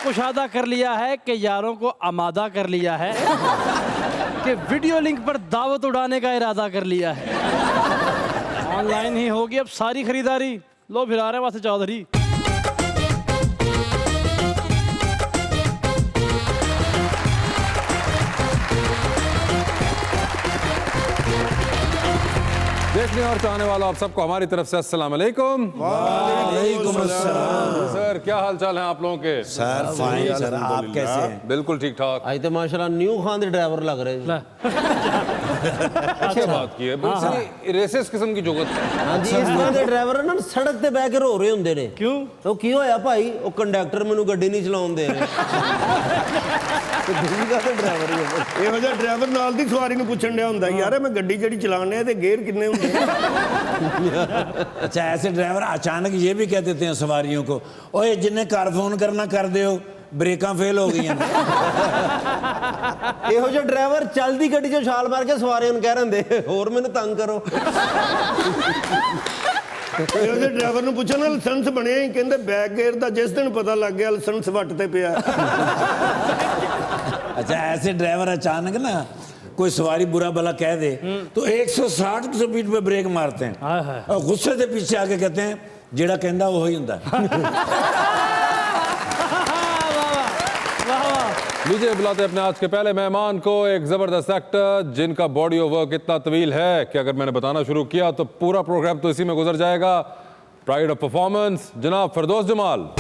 कुशादा कर लिया है कि यारों को आमादा कर लिया है कि वीडियो लिंक पर दावत उड़ाने का इरादा कर लिया है। ऑनलाइन ही होगी अब सारी खरीदारी। लो फिर आ रहे हैं वहां से चौधरी। देखने और चाहने वालों आप सबको हमारी तरफ से अस्सलाम वालेकुम। वालेकुम अस्सलाम। सर क्या हाल चाल है आप लोगों के? सर फाइन सर, आप कैसे हैं? बिल्कुल ठीक ठाक। आज तो माशाल्लाह न्यू खान दे ड्राइवर लग रहे हैं। अच्छी बात की है, बिल्कुल रेसिस किस्म की जुगत। हाँ जी, इस तरह के ड्राइवर ना सड़क ते बह के रो रहे होंदे ने। क्यों? तो की होया भाई, वो कंडक्टर मैनू गड्डी नहीं चलाउण दे रहे। ਤੇ ਦੂਜੀ ਦਾ ਤਾਂ ਡਰਾਈਵਰ ਹੀ ਹੈ। ਇਹੋ ਜਿਹਾ ਡਰਾਈਵਰ ਨਾਲ ਦੀ ਸਵਾਰੀ ਨੂੰ ਪੁੱਛਣ ਡਿਆ ਹੁੰਦਾ ਯਾਰ ਮੈਂ ਗੱਡੀ ਜਿਹੜੀ ਚਲਾਉਂਦੇ ਆ ਤੇ ਗੇਅਰ ਕਿੰਨੇ ਹੁੰਦੇ अच्छा ऐसे ड्राइवर अचानक ये भी कह देते हैं सवारियों को, ओए जिन्हें कार फोन करना कर दो, ब्रेकां फेल हो गई हैं। ਇਹੋ ਜਿਹਾ ਡਰਾਈਵਰ ਚੱਲਦੀ ਗੱਡੀ 'ਚੋਂ ਛਾਲ ਮਾਰ ਕੇ ਸਵਾਰੀਆਂ ਨੂੰ ਕਹਿ ਰਹਿੰਦੇ ਹੋਰ ਮੈਨੂੰ ਤੰਗ ਕਰੋ। ਇਹੋ ਜਿਹੇ ਡਰਾਈਵਰ ਨੂੰ ਪੁੱਛੋ ਨਾ ਲਾਇਸੈਂਸ ਬਣਿਆ ਹੀ ਕਹਿੰਦੇ ਬੈਕ ਗੇਅਰ ਦਾ ਜਿਸ ਦਿਨ ਪਤਾ ਲੱਗ ਗਿਆ ਲਾਇਸੈਂਸ ਵੱਟ ਤੇ ਪਿਆ। अच्छा ऐसे ड्राइवर अचानक ना कोई सवारी बुरा भला कह दे तो 160 स्पीड पे ब्रेक मारते हैं और गुस्से से पीछे आके कहते हैं जेड़ा कहंदा वो ही हुंदा। लीजिए बुलाते अपने आज के पहले मेहमान को, एक जबरदस्त एक्टर जिनका बॉडी ऑफ वर्क इतना तवील है कि अगर मैंने बताना शुरू किया तो पूरा प्रोग्राम तो इसी में गुजर जाएगा। प्राइड ऑफ परफॉर्मेंस जनाब फिरदौस जमाल।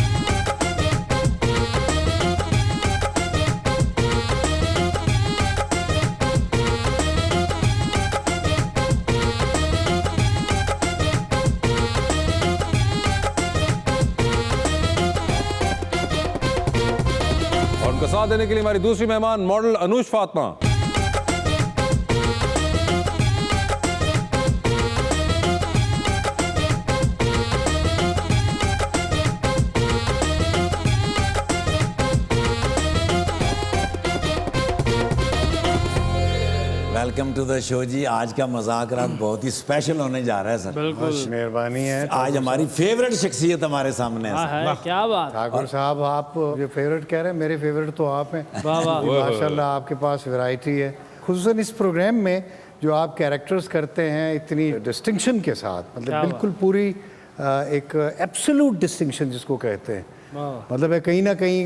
साथ देने के लिए हमारी दूसरी मेहमान model Anush Fatima. Welcome to the show जी। आज का मजाक रात बहुत ही स्पेशल होने जा रहा है सर। बिल्कुल मेहरबानी है। आज हमारी फेवरेट शख्सियत हमारे सामने है सर। है क्या बात। ठाकुर साहब आप जो फेवरेट कह रहे हैं मेरे फेवरेट तो आप हैं। वाह वाह। माशाल्लाह आपके पास वैरायटी है, खुसूसन इस प्रोग्राम में जो आप कैरेक्टर्स करते हैं इतनी डिस्टिंक्शन के साथ, मतलब बिल्कुल पूरी एक एब्सोल्यूट डिस्टिंक्शन जिसको कहते हैं, मतलब है कहीं ना कहीं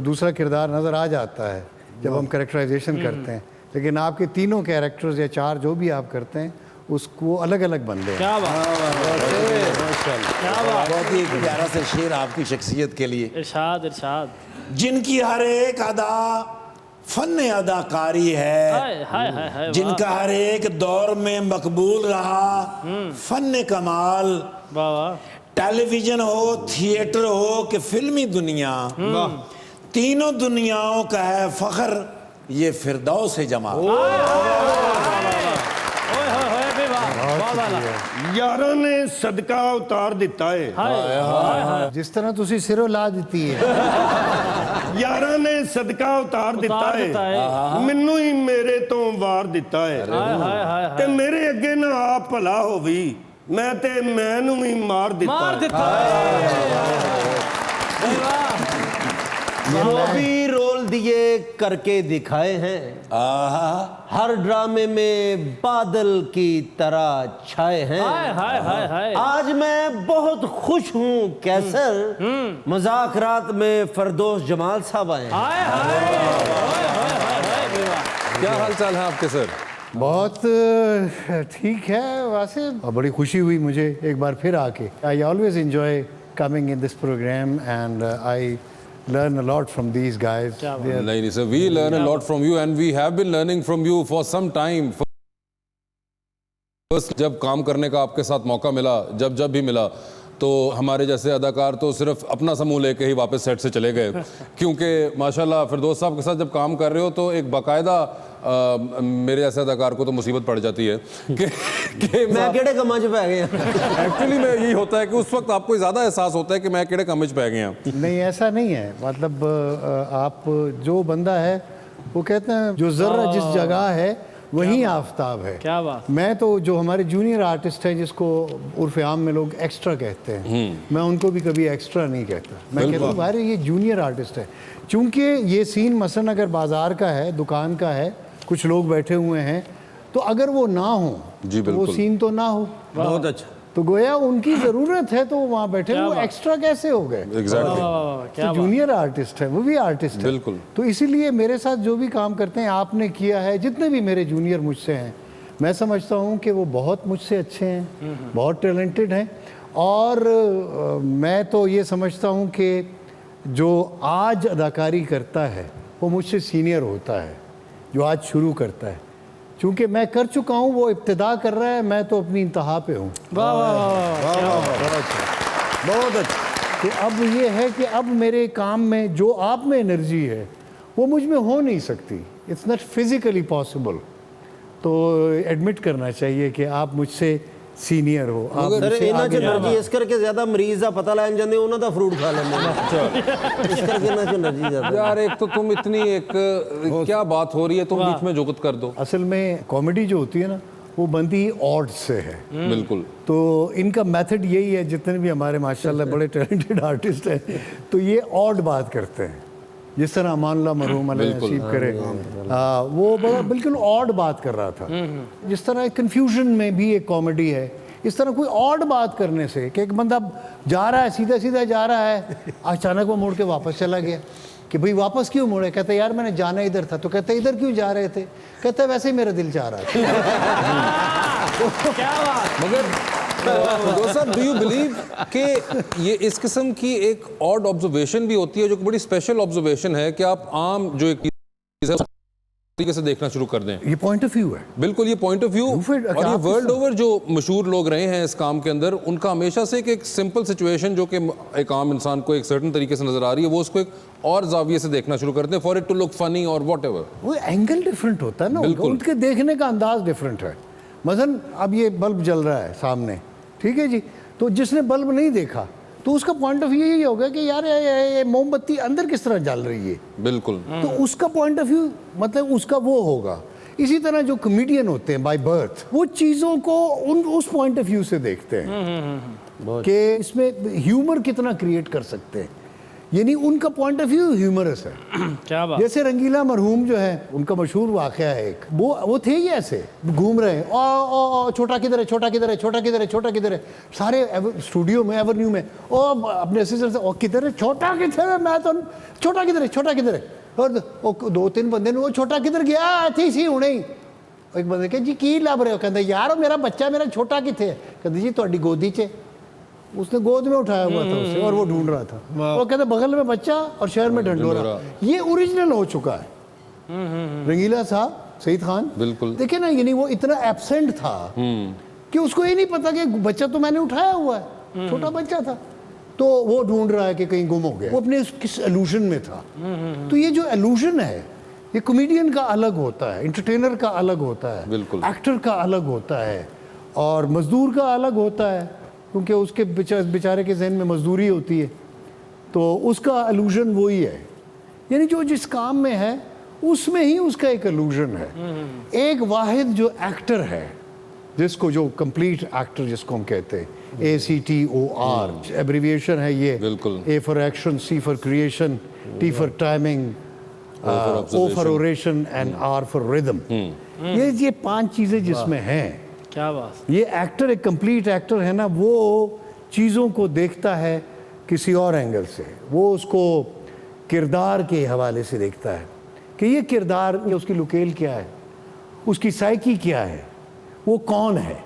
दूसरा किरदार नज़र आ जाता है जब हम कैरेक्टराइजेशन करते हैं, लेकिन आपके तीनों कैरेक्टर्स या चार जो भी आप करते हैं उसको अलग अलग बनते हैं। क्या बात। क्या बात। बहुत ही एक प्यारा सा शेर आपकी शख्सियत के लिए। इरशाद इरशाद। जिनकी हर एक अदा फन अदाकारी है, हाय हाय हाय हाय। जिनका हर एक दौर में मकबूल रहा फन कमाल। वाह वाह। टेलीविजन हो, थिएटर हो कि फिल्मी दुनिया, तीनों दुनियाओं का है फख्र ये फिरदौस है जमाल। यारों ने सदका उतार दिता है, जिस तरह तुसी सिरों ला दी है। यारों ने सदका उतार दिता है, मैनू ही मेरे तो वार दिता है ते मेरे अगे ना आप भला होवी मैं ते मैनू ही मार दिता वो भी रोल दिए करके दिखाए हैं, हर ड्रामे में बादल की तरह छाए हैं। हाय हाय हाय हाय। आज मैं बहुत खुश हूँ कैसर, मजाक रात में फिरदौस जमाल साहब आए। हाय हाय। क्या हाल चाल है आपके सर? बहुत ठीक है वैसे, और बड़ी खुशी हुई मुझे एक बार फिर आके। I always enjoy coming in this program and I learn a lot from these guys. नहीं sir, we learn a lot from you and we have been learning from you for some time. First, जब काम करने का आपके साथ मौका मिला, जब भी मिला, तो हमारे जैसे अदाकार तो सिर्फ अपना समूह लेके ही वापस सेट से चले गए, क्योंकि माशाल्लाह फिरदौस साहब के साथ जब काम कर रहे हो तो एक बाकायदा मेरे जैसे अदाकार को तो मुसीबत पड़ जाती है कि मैं केड़े कमां च पै गया। एक्चुअली में यही होता है कि उस वक्त आपको ज़्यादा एहसास होता है कि मैं केड़े कम च पै गया। नहीं ऐसा नहीं है, मतलब आप जो बंदा है वो कहते हैं जो जर्रा जिस जगह है वही आफ्ताब है। क्या बात। मैं तो जो हमारे जूनियर आर्टिस्ट हैं जिसको उर्फ आम में लोग एक्स्ट्रा कहते हैं, मैं उनको भी कभी एक्स्ट्रा नहीं कहता। मैं कहता हूँ भाई ये जूनियर आर्टिस्ट है, क्योंकि ये सीन मसलन अगर बाजार का है, दुकान का है, कुछ लोग बैठे हुए हैं, तो अगर वो ना हो जी, तो वो बिल्कुल। सीन तो ना हो। बहुत अच्छा। तो गोया उनकी ज़रूरत है तो वो वहाँ बैठे, वो एक्स्ट्रा कैसे हो गए? एग्जैक्टली। तो जूनियर आर्टिस्ट है, वो भी आर्टिस्ट है। बिल्कुल। तो इसीलिए मेरे साथ जो भी काम करते हैं, आपने किया है, जितने भी मेरे जूनियर मुझसे हैं, मैं समझता हूँ कि वो बहुत मुझसे अच्छे हैं, बहुत टैलेंटेड हैं। और मैं तो ये समझता हूँ कि जो आज अदाकारी करता है वो मुझसे सीनियर होता है, जो आज शुरू करता है। चूँकि मैं कर चुका हूँ, वो इब्तिदा कर रहा है, मैं तो अपनी इंतहा पे हूँ। वाह वाह वाह, क्या बात। बहुत अच्छा। तो अब ये है कि अब मेरे काम में जो आप में एनर्जी है वो मुझ में हो नहीं सकती, इट्स नॉट फिजिकली पॉसिबल। तो एडमिट करना चाहिए कि आप मुझसे सीनियर हो, आप सर मुझसे ਇਹਨਾਂ ਚ आगे એનર્ਜੀ ਇਸ ਕਰਕੇ ਜ਼ਿਆਦਾ ਮਰੀਜ਼ ਦਾ ਪਤਾ ਲੈਣ ਜਾਂਦੇ ਉਹਨਾਂ ਦਾ ਫਰੂਟ ਖਾ ਲੈਂਦੇ ਨੇ ਇਸ ਕਰਕੇ ਇਹਨਾਂ ਚ એનર્ਜੀ ਜ਼ਿਆਦਾ यार एक तो तुम इतनी एक क्या बात हो रही है, तुम बीच में जुगत कर दो। असल में कॉमेडी जो होती है ना वो बनती ही ऑड से है। बिल्कुल। तो इनका मेथड यही है, जितने भी हमारे माशाल्लाह बड़े टैलेंटेड आर्टिस्ट हैं, तो ये ऑड बात करते हैं। जिस तरह अमानुल्लाह मरहूम अल्लाह बिल्कुल। नसीब करे, वो बड़ा बिल्कुल ऑड बात कर रहा था। जिस तरह कन्फ्यूजन में भी एक कॉमेडी है, इस तरह कोई ऑड बात करने से कि एक बंदा जा रहा है, सीधा सीधा जा रहा है, अचानक वो मुड़ के वापस चला गया कि भाई वापस क्यों मुड़े? कहते यार मैंने जाना इधर था। तो कहते इधर क्यों जा रहे थे? कहते वैसे ही मेरा दिल चाह रहा था। क्या बात। मगर दोस्त साहब, डू यू बिलीव कि ये इस किस्म की एक ऑड ऑब्जर्वेशन भी होती है, जो कि बड़ी स्पेशल ऑब्जर्वेशन है कि आप आम जो एक चीज़ है उस तरीके से देखना शुरू कर दें? ये पॉइंट ऑफ व्यू है। बिल्कुल, ये पॉइंट ऑफ व्यू। फिर और ये आप वर्ल्ड ओवर जो मशहूर लोग रहे हैं इस काम के अंदर, उनका हमेशा से एक सिंपल सिचुएशन जो कि एक आम इंसान को एक सर्टन तरीके से नजर आ रही है, वो उसको एक और जाविये से देखना शुरू करते हैं, for it to look funny और वॉट एवर। वो एंगल डिफरेंट होता है ना, बिल्कुल। उनके देखने का अंदाज डिफरेंट है। मसलन अब ये बल्ब जल रहा है सामने, ठीक है जी, तो जिसने बल्ब नहीं देखा तो उसका पॉइंट ऑफ व्यू यही होगा कि यार ये मोमबत्ती अंदर किस तरह जल रही है। बिल्कुल। तो उसका पॉइंट ऑफ व्यू मतलब उसका वो होगा। इसी तरह जो कॉमेडियन होते हैं बाय बर्थ, वो चीज़ों को उस पॉइंट ऑफ व्यू से देखते हैं कि इसमें ह्यूमर कितना क्रिएट कर सकते हैं, यानी उनका पॉइंट ऑफ व्यू ह्यूमरस है। क्या बात। जैसे रंगीला मरहूम जो है, उनका मशहूर वाक़या है एक, वो थे ही ऐसे घूम रहे हैं, ओ छोटा किधर है, छोटा किधर है, छोटा किधर है, छोटा किधर है, सारे स्टूडियो में, एवेन्यू में, ओ अपने असिस्टेंट से, ओ किधर है, छोटा किधर है, मैं तो छोटा किधर है, छोटा किधर है। और दो तीन बंदे ने वो छोटा किधर गया थी सी हुणे ही, एक बंदे कहे जी की लभ रहे हो? कहते यार मेरा बच्चा मेरा छोटा किथे है? कहते जी ਤੁਹਾਡੀ गोदी च, उसने गोद में उठाया हुआ था उसे और वो ढूंढ रहा था। वो कहते बगल में बच्चा और शहर में ढंढोरा। ये ओरिजिनल हो चुका है। रंगीला साहब, सईद खान, बिल्कुल। देखिए ना, यानी वो इतना एब्सेंट था कि उसको ये नहीं पता कि बच्चा तो मैंने उठाया हुआ है, छोटा बच्चा था। तो वो ढूंढ रहा है कि कहीं गुम हो गया, वो अपने किस इल्यूजन में था। तो ये जो इल्यूजन है, ये कॉमेडियन का अलग होता है, एंटरटेनर का अलग होता है, बिल्कुल। एक्टर का अलग होता है, और मजदूर का अलग होता है, क्योंकि उसके बेचारे के जहन में मजदूरी होती है, तो उसका इल्यूजन वही है। यानी जो जिस काम में है उसमें ही उसका एक इल्यूजन है। एक वाहिद जो एक्टर है, जिसको जो कंप्लीट एक्टर जिसको हम कहते हैं, ACTOR एब्रीविएशन है ये। बिल्कुल। A for action, C for creation, T for timing, O for oration and R for rhythm. ये 5 चीज़ें जिसमें हैं। क्या बात। ये एक्टर, एक कंप्लीट एक्टर है ना, वो चीज़ों को देखता है किसी और एंगल से, वो उसको किरदार के हवाले से देखता है कि ये किरदार, उसकी लुकेल क्या है, उसकी साइकी क्या है, वो कौन है,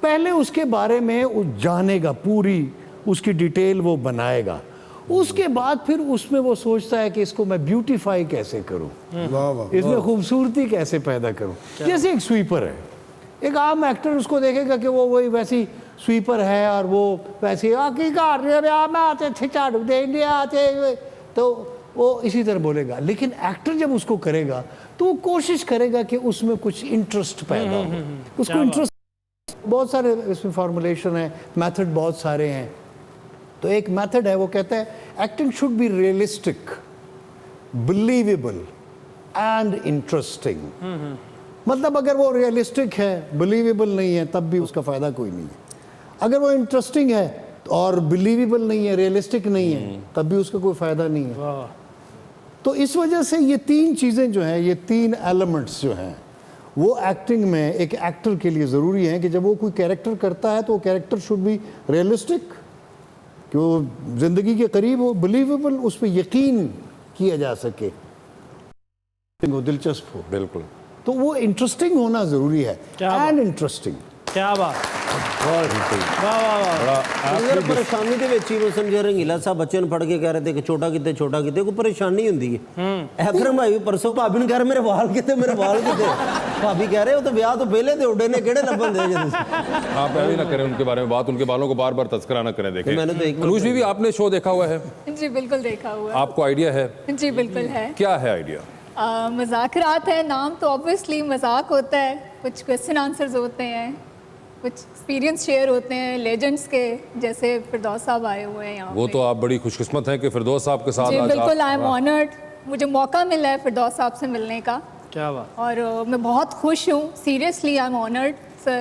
पहले उसके बारे में जानेगा, पूरी उसकी डिटेल वो बनाएगा। उसके बाद फिर उसमें वो सोचता है कि इसको मैं ब्यूटीफाई कैसे करूं, इसमें खूबसूरती कैसे पैदा करूं। जैसे एक स्वीपर है, एक आम एक्टर उसको देखेगा कि वो वही वैसी स्वीपर है और वो वैसे आके आते झाड़ू देंगे आते, तो वो इसी तरह बोलेगा। लेकिन एक्टर जब उसको करेगा तो वो कोशिश करेगा कि उसमें कुछ इंटरेस्ट पैदा हो, उसको इंटरेस्ट। बहुत सारे इसमें फॉर्मुलेशन है, मेथड बहुत सारे हैं। तो एक मेथड है, वो कहता है acting should be realistic, believable and interesting. मतलब अगर वो रियलिस्टिक है, बिलीवेबल नहीं है, तब भी उसका फ़ायदा कोई नहीं है। अगर वो इंटरेस्टिंग है और बिलीवेबल नहीं है, रियलिस्टिक नहीं है, तब भी उसका कोई फ़ायदा नहीं है। तो इस वजह से ये तीन चीज़ें जो हैं, ये तीन एलिमेंट्स जो हैं, वो एक्टिंग में एक एक्टर के लिए ज़रूरी है कि जब वो कोई कैरेक्टर करता है तो वो कैरेक्टर शुड बी रियलिस्टिक, कि वो ज़िंदगी के करीब हो, बिलीवेबल, उस पर यकीन किया जा सके, वो दिलचस्प हो। बिल्कुल। तो वो इंटरेस्टिंग होना ज़रूरी है, एंड इंटरेस्टिंग। क्या बात, वाह वाह वाह। यार परेशानी ਦੇ ਵਿੱਚ ਹੀ वो समझो रंगीला साहब बच्चे ਨੂੰ ਫੜ ਕੇ ਕਹਿ ਰਹੇ थे कि छोटा किते कोई परेशानी ਹੁੰਦੀ ਹੈ। ਅਕਰਮ ਭਾਈ ਪਰਸੋਂ ਭਾਬੀ ਨੂੰ ਕਹਿ ਰਹੇ ਮੇਰੇ ਵਾਲ ਕਿਤੇ ਭਾਬੀ कह रहे हो तो ब्याह तो पहले थे उड़े ने केड़े लबन दे जे आप ऐसे ना करें उनके बारे में बात, उनके बालों को बार बार तस्करा ना करें। देखें मैंने तो एक अनुज भी आपने शो देखा हुआ है? जी बिल्कुल देखा हुआ है। आपको आइडिया है? जी बिल्कुल है। क्या है आइडिया? मजाकरात है, नाम तो ऑब्वियसली मजाक होता है, कुछ क्वेश्चन आंसर्स होते हैं, कुछ एक्सपीरियंस शेयर होते हैं लेजेंड्स के, जैसे फिरदौस साहब आए हुए हैं यहाँ वो पे। तो आप बड़ी खुशकिस्मत हैं कि फिरदौस साहब के साथ जी आज बिल्कुल, आई आप एम ऑनर्ड, मुझे मौका मिला है फिरदौस साहब से मिलने का, क्या बात। और मैं बहुत खुश हूँ, seriously I am honoured sir,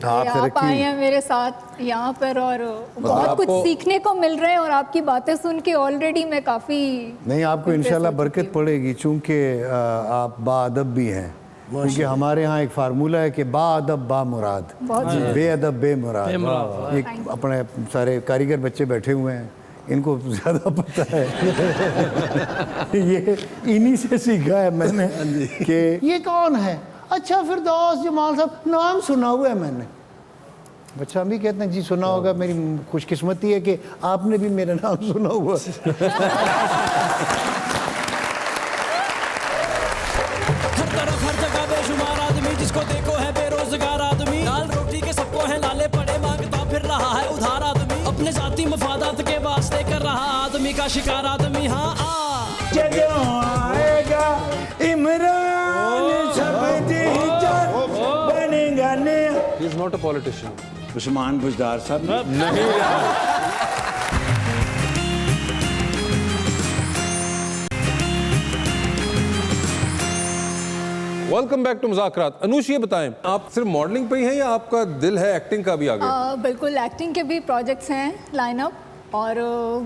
आप आए हैं मेरे साथ यहाँ पर, और बहुत कुछ सीखने को मिल रहा है, और आपकी बातें सुन के ऑलरेडी मैं काफ़ी नहीं, आपको इंशाल्लाह बरकत पड़ेगी, चूंकि आप बाअदब भी हैं, क्योंकि हमारे यहाँ एक फार्मूला है कि बाअदब बा मुराद, बेअदब बे मुराद। एक अपने सारे कारीगर बच्चे बैठे हुए हैं, इनको ज़्यादा पता है ये इन्हीं से सीखा है मैंने कि ये कौन है, अच्छा फिरदौस जमाल साहब, नाम सुना हुआ है मैंने। बच्चा भी कहते हैं जी सुना होगा, मेरी खुशकिस्मती है कि आपने भी मेरा नाम सुना हुआ। हर तरफ हर जगह बेशुमार आदमी, जिसको देखो है बेरोजगार आदमी, दाल रोटी के सबको है लाले पड़े, मांगता फिर रहा है उधार आदमी, अपने जाती मफादात के वास्ते कर रहा आदमी का शिकार आदमी। हाँ जदों आएगा इमरान सब दी जान बनेगा ने। He is not a politician. Usman Buzdar साहब नहीं यार। Welcome back to Muzakarat. Anush ये बताएं, आप सिर्फ मॉडलिंग पे ही हैं या आपका दिल है एक्टिंग का भी आगे? बिल्कुल, एक्टिंग के भी प्रोजेक्ट्स हैं लाइनअप, और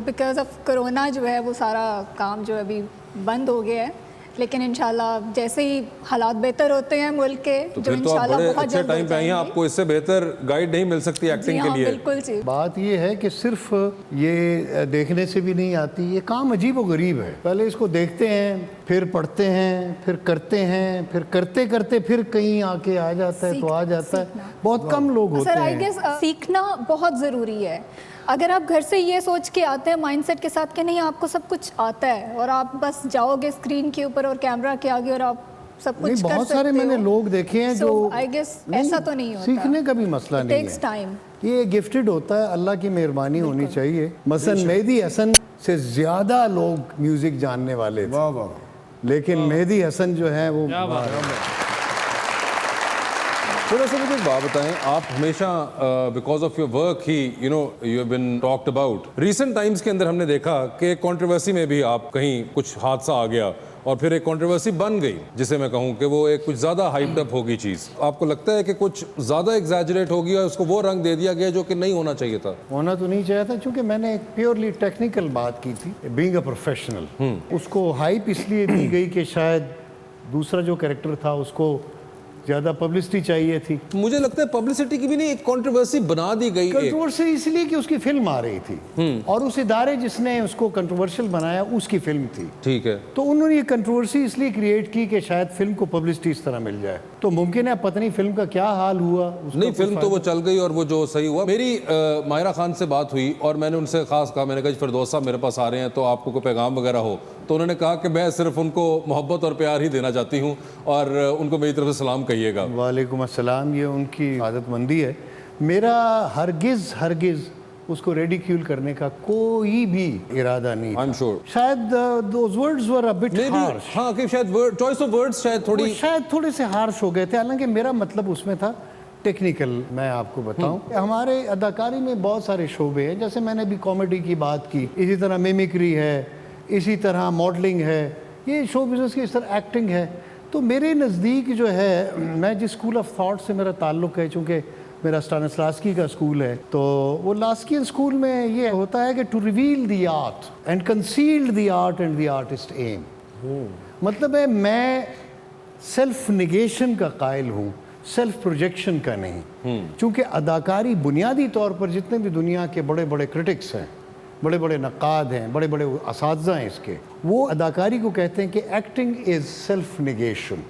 बिकॉज ऑफ कोरोना जो है वो सारा काम जो है अभी बंद हो गया है, लेकिन इंशाल्लाह जैसे ही हालात बेहतर होते हैं मुल्क के, तो जो फिर तो आप इंशाल्लाह बड़े बहुत अच्छे जल्द टाइम पे आई हैं, आपको इससे बेहतर गाइड नहीं मिल सकती एक्टिंग के लिए। बिल्कुल जी। बात ये है कि सिर्फ ये देखने से भी नहीं आती, ये काम अजीब व गरीब है। पहले इसको देखते हैं, फिर पढ़ते हैं, फिर करते हैं, फिर करते करते फिर कहीं आके आ जाता है, तो आ जाता है। बहुत कम लोग होते सर आई हैं। गेस सीखना बहुत ज़रूरी है। अगर आप घर से ये सोच के आते हैं माइंडसेट के साथ कि नहीं आपको सब कुछ आता है, और आप बस जाओगे स्क्रीन के ऊपर और कैमरा के आगे और आप सब कुछ नहीं, कर बहुत सकते सारे हो। मैंने लोग देखे हैं जो आई गेस ऐसा तो नहीं होता। सीखने का भी मसला नहीं टेक्स टाइम। है, ये गिफ्टेड होता है, अल्लाह की मेहरबानी होनी चाहिए। मसलन मेहदी हसन से ज़्यादा लोग म्यूज़िक जानने वाले थे, लेकिन मेहदी हसन जो है वो थोड़ा सा मुझे एक बात बताएं, आप हमेशा बिकॉज ऑफ योर वर्क ही you have been talked about. Recent times के अंदर हमने देखा कि कंट्रोवर्सी में भी आप कहीं कुछ हादसा आ गया और फिर एक कंट्रोवर्सी बन गई, जिसे मैं कहूं कि वो एक कुछ ज़्यादा हाइप्ड अप होगी चीज़। आपको लगता है कि कुछ ज़्यादा एग्जैजरेट होगी और उसको वो रंग दे दिया गया जो कि नहीं होना चाहिए था? होना तो नहीं चाहिए था, क्योंकि मैंने एक प्योरली टेक्निकल बात की थी, बीइंग अ प्रोफेशनल। उसको हाइप इसलिए दी गई कि शायद दूसरा जो कैरेक्टर था उसको ज़्यादा पब्लिसिटी चाहिए थी। मुझे लगता है पब्लिसिटी की भी नहीं, एक कंट्रोवर्सी बना दी गई। कंट्रोवर्सी इसलिए कि उसकी फिल्म आ रही थी और उस इदारे जिसने उसको कंट्रोवर्शियल बनाया उसकी फिल्म थी। ठीक है, तो उन्होंने ये कंट्रोवर्सी इसलिए क्रिएट की कि शायद फिल्म को पब्लिसिटी इस तरह मिल जाए। तो मुमकिन है पता नहीं फिल्म का क्या हाल हुआ, उसका नहीं कोई फिल्म तो वो चल गई और वो जो सही हुआ। मेरी मायरा खान से बात हुई और मैंने उनसे खास कहा, मैंने कहा फिरदौस साहब मेरे पास आ रहे हैं तो आपको कोई पैगाम वगैरह हो, तो उन्होंने कहा कि मैं सिर्फ उनको मोहब्बत और प्यार ही देना चाहती हूँ और उनको मेरी तरफ से सलाम कहिएगा। वालेकुम अस्सलाम, ये उनकी आदतमंदी है। मेरा हरगिज़ उसको रेडिक्यूल करने का कोई भी इरादा नहीं था। I'm sure. शायद those words were a bit harsh. हाँ कि शायद चॉइस ऑफ वर्ड्स शायद वो थोड़ी शायद थोड़े से हार्श हो गए थे, हालांकि मेरा मतलब उसमें था टेक्निकल। मैं आपको बताऊं, हमारे अदाकारी में बहुत सारे शोबे हैं, जैसे मैंने भी कॉमेडी की बात की, इसी तरह मिमिक्री है, इसी तरह मॉडलिंग है, ये शो बिजनेस की इस तरह एक्टिंग है। तो मेरे नज़दीक जो है, मैं जिस स्कूल ऑफ थॉट से मेरा ताल्लुक़ है, चूँकि मेरा स्टानिस्लावस्की का स्कूल है, तो वो लास्कियन स्कूल में ये होता है कि to reveal the art and conceal the art and the artist aim. मतलब है मैं सेल्फ निगेशन का कायल हूँ, सेल्फ प्रोजेक्शन का नहीं। चूँकि अदाकारी बुनियादी तौर पर जितने भी दुनिया के बड़े बड़े क्रिटिक्स हैं, बड़े बड़े नक़ाद हैं, बड़े बड़े असातिज़ा हैं इसके, वो अदाकारी को कहते हैं कि एक्टिंग इज़ सेल्फ निगेशन।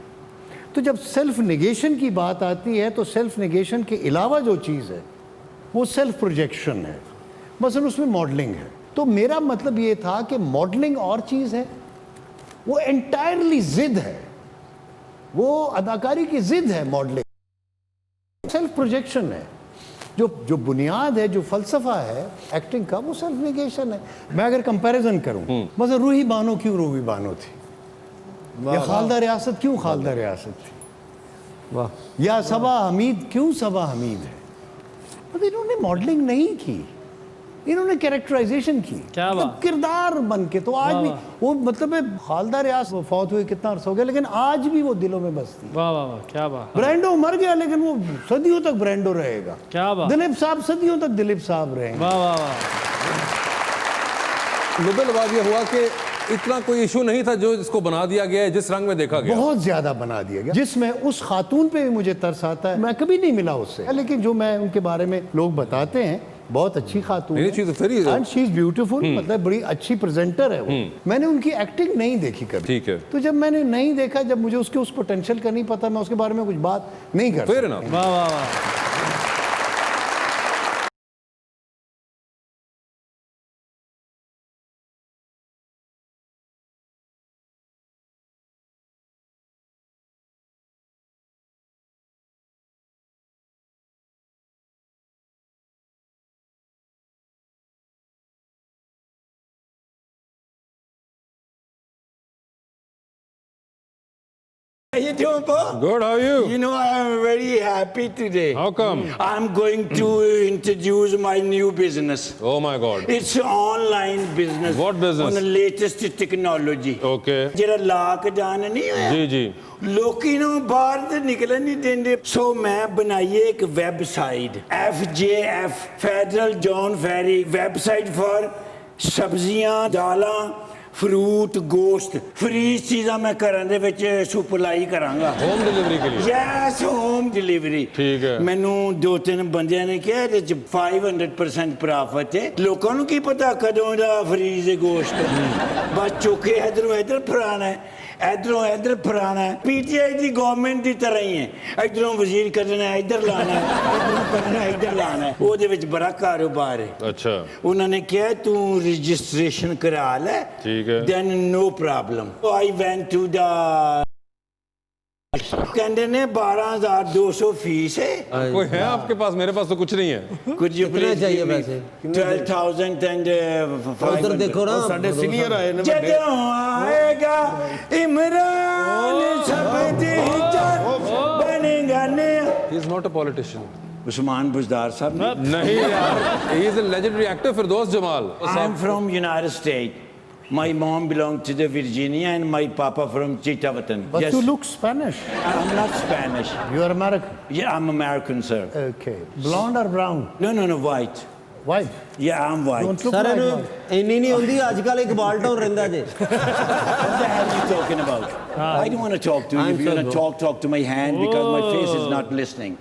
तो जब सेल्फ निगेशन की बात आती है तो सेल्फ निगेशन के अलावा जो चीज़ है वो सेल्फ प्रोजेक्शन है, मसलन उसमें मॉडलिंग है। तो मेरा मतलब ये था कि मॉडलिंग और चीज़ है, वो एंटायरली ज़िद है, वो अदाकारी की ज़िद है मॉडलिंग। सेल्फ प्रोजेक्शन है, जो बुनियाद है, जो फ़लसफ़ा है एक्टिंग का, वो सेल्फ निगेशन है। मैं अगर कंपैरिजन करूं, मतलब रूही बानो क्यों रूही बानो थी, या खालदा रियासत क्यों खालदा रियासत थी, वाह, या सबा हमीद क्यों सबा हमीद है, मतलब इन्होंने मॉडलिंग नहीं की, इन्होंने कैरेक्टराइजेशन की, क्या मतलब बात। किरदार बन के। तो आज भी वो मतलब है, खालदा रियासत फौत हुए कितना अर्सा हो गया, लेकिन आज भी वो दिलों में बसती। वाह वाह वाह, क्या बात, ब्रांडो मर गया लेकिन वो सदियों तक ब्रांडो रहेगा। क्या बात, दिलीप साहब सदियों तक दिलीप साहब रहेंगे। वाह वाह वाह। नुबेल अवार्ड ये हुआ कि इतना कोई इशू नहीं था जो इसको बना दिया गया है, जिस रंग में देखा गया। बहुत ज्यादा बना दिया गया, जिसमें उस खातून पे भी मुझे तरस आता है। मैं कभी नहीं मिला उससे, लेकिन जो मैं उनके बारे में लोग बताते हैं, बहुत अच्छी खातून है, एंड शी इज ब्यूटीफुल, मतलब बड़ी अच्छी प्रेजेंटर है वो। मैंने उनकी एक्टिंग नहीं देखी कभी, ठीक है। तो जब मैंने नहीं देखा, जब मुझे उसके उस पोटेंशियल का नहीं पता, मैं उसके बारे में कुछ बात नहीं कर फेयर सकता। इनफ। वाह वाह वाह। How you doing, Paul? Good, how are you? You know, I am very happy today. How come? I'm going to introduce my new business. Oh my God. It's an online business. What business? On the latest technology. Okay. ਜਿਹੜਾ lockdown ਨਹੀਂ ਹੋਇਆ, जी जी। ਲੋਕੀ ਨੂੰ ਬਾਹਰ ਤੇ ਨਿਕਲਣ ਨਹੀਂ ਦਿੰਦੇ, ਸੋ ਮੈਂ ਬਣਾਈ ਇੱਕ website FJF federal John ferry website for ਸਬਜ਼ੀਆਂ, ਦਾਲਾਂ, ਫਰੂਟ, ਗੋਸ਼ਤ, ਫ੍ਰੀ ਚੀਜ਼ਾਂ ਮੈਂ ਘਰਾਂ ਦੇ ਵਿੱਚ ਸਪਲਾਈ ਕਰਾਂਗਾ। होम डिलीवरी के लिए। Yes, home delivery. ਠੀਕ ਹੈ। ਮੈਨੂੰ 2-3 ਬੰਦਿਆਂ ਨੇ ਕਿਹਾ ਇਹਦੇ ਚ 500% ਪ੍ਰਾਫਿਟ ਹੈ। ਲੋਕਾਂ ਨੂੰ ਕੀ ਪਤਾ ਕਦੋਂ ਦਾ ਫ੍ਰੀਜ਼ ਹੈ ਗੋਸ਼ਤ, ਬਸ ਚੁੱਕੇ ਇਧਰੋਂ ਇਧਰ ਫਰਾਣਾ ਹੈ, ਇਧਰੋਂ ਇਧਰ ਫਰਾਣਾ ਹੈ। ਪੀਟੀਆਈ ਦੀ ਗਵਰਨਮੈਂਟ ਦੀ ਤਰ੍ਹਾਂ ਹੀ ਹੈ, ਇਧਰੋਂ ਵਜ਼ੀਰ ਕੱਢਣਾ ਇਧਰ ਲਾਣਾ ਹੈ, ਇਧਰੋਂ ਕੱਢਣਾ ਇਧਰ ਲਾਣਾ ਹੈ। ਉਹਦੇ ਵਿੱਚ ਬੜਾ ਕਾਰੋਬਾਰ ਹੈ। अच्छा ਉਹਨਾਂ ਨੇ ਕਿਹਾ ਤੂੰ ਰਜਿਸਟ੍ਰੇਸ਼ਨ ਕਰਾ ਲੈ, ठीक है। then no problem. So I went to the कहते ने 12,200 फीस है। कोई है आपके पास? मेरे पास तो कुछ नहीं है। Could you कितना please चाहिए give me पैसे? 12,000 and उधर देखो ना, ਸਾਡੇ सीनियर आए ने ਜਦੋਂ ਆਏਗਾ इमरान सब दी इज्जत बनेगा ने। He is not a politician. Usman Buzdar साहब ने। नहीं यार, he is a legendary actor, Firdous Jamal. I'm from United States. My mom belonged to the Virginia and my papa from Chittagong. But Yes. you look Spanish. I'm not Spanish. You are American. Yeah, I'm American, sir. Okay. Blonde or brown? No, white. White. Yeah, I'm white. Don't look ਸਾਰਿਆਂ like ਨੂੰ white. ਇੰਨੀ ਨਹੀਂ ਹੁੰਦੀ, ਅੱਜ ਕੱਲ ਇੱਕ Balltown ਰਹਿੰਦਾ ਜੇ। What the hell are you talking about? I don't want to talk to you. I'm If you want sorry, to talk to my hand because my face is not listening.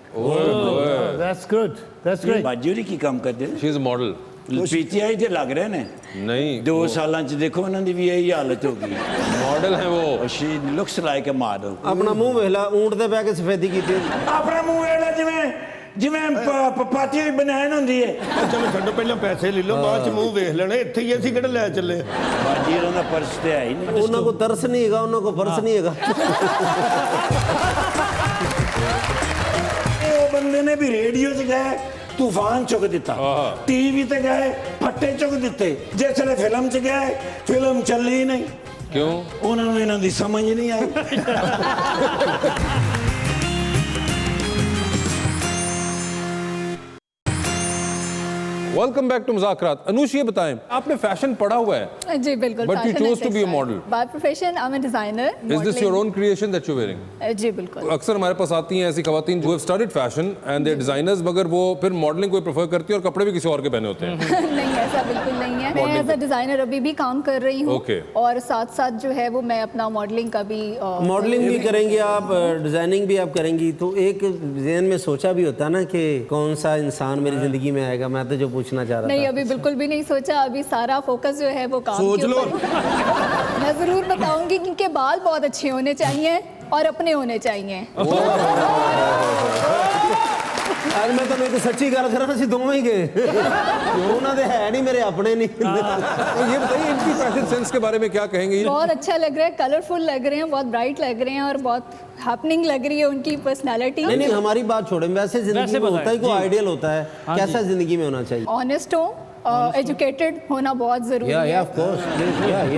That's good. That's great. ਬਾਜੂਰੀ ਕੀ ਕੰਮ ਕਰਦੇ ਨੇ? She is a model. PTI ਤੇ ਲੱਗ ਰਹੇ ਨੇ। नहीं 2 ਸਾਲਾਂ ਚ ਦੇਖੋ ਉਹਨਾਂ ਦੀ ਵੀ ਇਹੀ ਹਾਲਤ ਹੋ ਗਈ। मॉडल है वो। She looks like a model. ਆਪਣਾ ਮੂੰਹ ਵੇਖ ਲਾ, ਊਂਟ ਤੇ ਬਹਿ ਕੇ ਸਫੇਦੀ ਕੀਤੀ ਹੁੰਦੀ। ਆਪਣਾ ਮੂੰਹ ਵੇਲਾ ਜਿਵੇਂ ਪਾਤੀ ਹੋਈ ਬਨਾਨ ਹੁੰਦੀ ਹੈ। ਚਲੋ ਛੱਡੋ, ਪਹਿਲਾਂ ਪੈਸੇ ਲੈ ਲਓ, ਬਾਅਦ ਚ ਮੂੰਹ ਵੇਖ ਲੈਣੇ। ਇੱਥੇ ਹੀ ਅਸੀਂ ਕਿਹੜਾ ਲੈ ਚੱਲੇ। ਬਾਜੀ ਉਹਨਾਂ ਦਾ ਪਰਸ ਤੇ ਹੈ ਹੀ ਨਹੀਂ। ਉਹਨਾਂ ਕੋ ਤਰਸ ਨਹੀਂ ਹੈਗਾ, ਉਹਨਾਂ ਕੋ ਪਰਸ ਨਹੀਂ ਹੈਗਾ। ਉਹ ਬੰਦੇ ਨੇ ਵੀ ਰੇਡੀਓ 'ਚ ਗਏ ਤੂਫਾਨ ਚੁੱਕ ਦਿੱਤਾ, ਟੀਵੀ ਤੇ ਗਏ ਫੱਟੇ ਚੁੱਕ ਦਿੱਤੇ, ਜਿਸ ਵੇਲੇ ਫਿਲਮ 'ਚ ਗਏ ਫਿਲਮ ਚੱਲੀ ਨਹੀਂ। क्यों? ਉਹਨਾਂ ਨੂੰ ਇਹਨਾਂ ਦੀ ਸਮਝ ਨਹੀਂ ਆਈ। Welcome back to Muzakarat. Anush, ये बताएं, आपने फैशन पढ़ा हुआ है, जी बिल्कुल। But you chose to be a model. By profession I am a designer. Is this your own creation that you wearing? जी बिल्कुल। अक्सर हमारे पास आती हैं ऐसी खवातीन जो have studied fashion and they designers, मगर वो फिर मॉडलिंग को प्रेफर करती है और कपड़े भी किसी और के पहने होते हैं। नहीं, ऐसा बिल्कुल नहीं है। मैं एज अ डिजाइनर अभी भी काम कर रही हूँ। Okay. और साथ साथ जो है वो मैं अपना मॉडलिंग का भी मॉडलिंग भी करेंगे आप, डिजाइनिंग भी आप करेंगी, तो एक ज़हन में सोचा भी होता ना कि कौन सा इंसान मेरी जिंदगी में आएगा? मैं तो जो पूछना चाह रहा नहीं, था। अभी बिल्कुल भी नहीं सोचा। अभी सारा फोकस जो है वो काम सोच के लो। ऊपर। मैं जरूर बताऊंगी कि इनके बाल बहुत अच्छे होने चाहिए और अपने होने चाहिए। आज मैं तो एक सच्ची गल करा सी दोवें ही गए क्यों ना दे है नहीं मेरे अपने नहीं। तो ये बताइए, इनकी फैशन सेंस के बारे में क्या कहेंगे? बहुत अच्छा लग रहा है, कलरफुल लग रहे हैं, बहुत ब्राइट लग रहे हैं और बहुत हैपनिंग लग रही है उनकी पर्सनालिटी। नहीं नहीं, हमारी बात छोड़े, वैसे जिंदगी में होता ही कोई आइडियल होता है, कैसा जिंदगी में होना चाहिए? ऑनेस्ट हो, एजुकेटेड होना बहुत जरूरी या है। ऑफ कोर्स,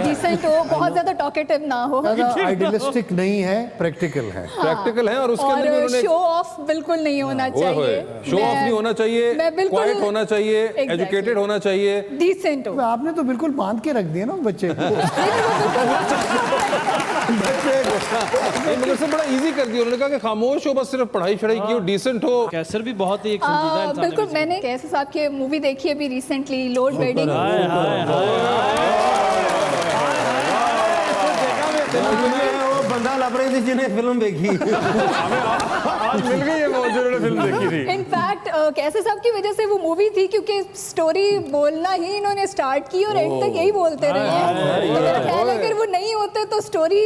डिसेंट हो, बहुत ज्यादा टॉकेटिव ना हो आइडियलिस्टिक नहीं है, प्रैक्टिकल है। प्रैक्टिकल है और उसके अंदर भी और उन्होंने शो ऑफ बिल्कुल नहीं होना चाहिए। शो ऑफ नहीं होना चाहिए, मैं बिल्कुल क्वाइट होना चाहिए, Exactly. एजुकेटेड होना चाहिए। डिसेंट हो। आपने तो बिल्कुल बांध के रख दिया ना बच्चे को। नहीं, मगर से बड़ा इजी कर दिया उन्होंने, कहा कि खामोश हो, बस सिर्फ पढ़ाई शढ़ाई की हो, डिसेंट हो। कैसर भी बहुत ही एक संजीदा इंसान है। बिल्कुल। मैंने कैसे साहब की मूवी देखी है अभी रिसेंटली, लोड बेडिंग। वो बंदा लग रही थी जिन्हें फिल्म देखी। आज मिल गई है वो जिन्होंने फिल्म देखी थी। इनफैक्ट कैसे साहब की वजह से वो मूवी थी, क्योंकि स्टोरी बोलना ही इन्होंने स्टार्ट की और एंड तक यही बोलते रहे हैं। तो मेरा ख्याल है अगर वो नहीं होते तो स्टोरी